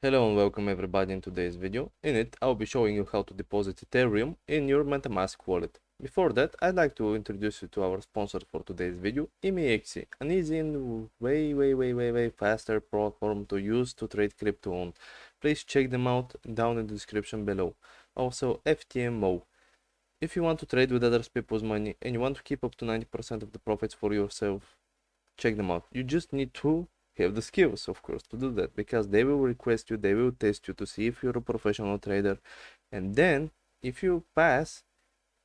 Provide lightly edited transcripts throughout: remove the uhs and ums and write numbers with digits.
Hello and welcome everybody in today's video. In it, I'll be showing you how to deposit Ethereum in your Metamask wallet. Before that, I'd like to introduce you to our sponsor for today's video, ANY, an easy and way faster platform to use to trade crypto on. Please check them out down in the description below. Also, FTMO. If you want to trade with other people's money and you want to keep up to 90% of the profits for yourself, check them out. You just need to have the skills, of course, to do that, because they will request you, they will test you to see if you're a professional trader, and then if you pass,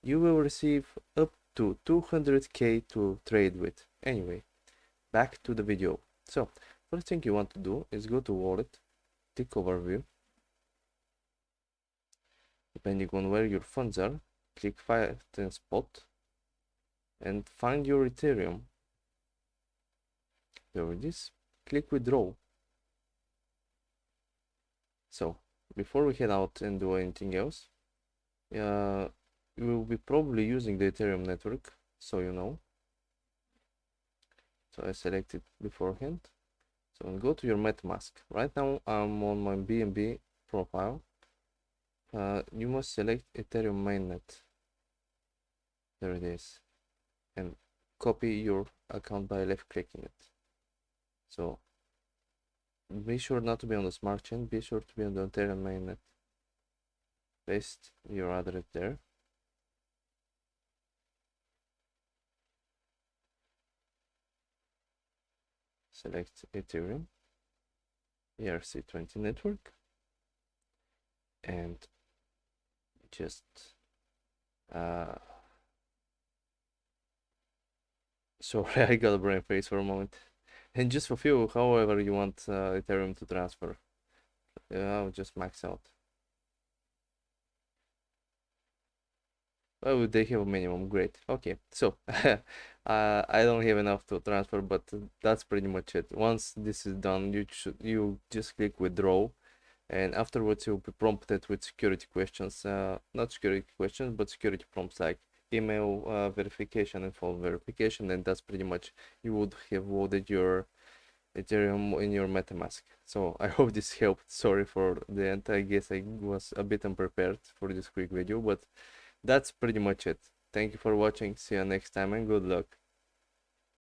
you will receive up to 200k to trade with. Anyway, back to the video. So first thing you want to do is go to wallet, tick overview, depending on where your funds are, click find spot and find your Ethereum. There it is. Click withdraw. So before we head out and do anything else, we will be probably using the Ethereum network, so you know. So I select it beforehand. So go to your MetaMask. Right now I'm on my BNB profile. You must select Ethereum mainnet. There it is, and copy your account by left clicking it. So be sure not to be on the smart chain, be sure to be on the Ethereum mainnet. Paste your address there. Select Ethereum, ERC20 network, and just sorry, I got a brain freeze for a moment. And just fulfill however you want Ethereum to transfer. I'll just max out. Why would they have a minimum? Great. Okay, so I don't have enough to transfer, but that's pretty much it. Once this is done, you just click withdraw, and afterwards you'll be prompted with security questions. Not security questions, but security prompts like email verification and phone verification, and that's pretty much, you would have loaded your Ethereum in your MetaMask. So I hope this helped. Sorry for the end. I guess I was a bit unprepared for this quick video, but that's pretty much it. Thank you for watching. See you next time and good luck.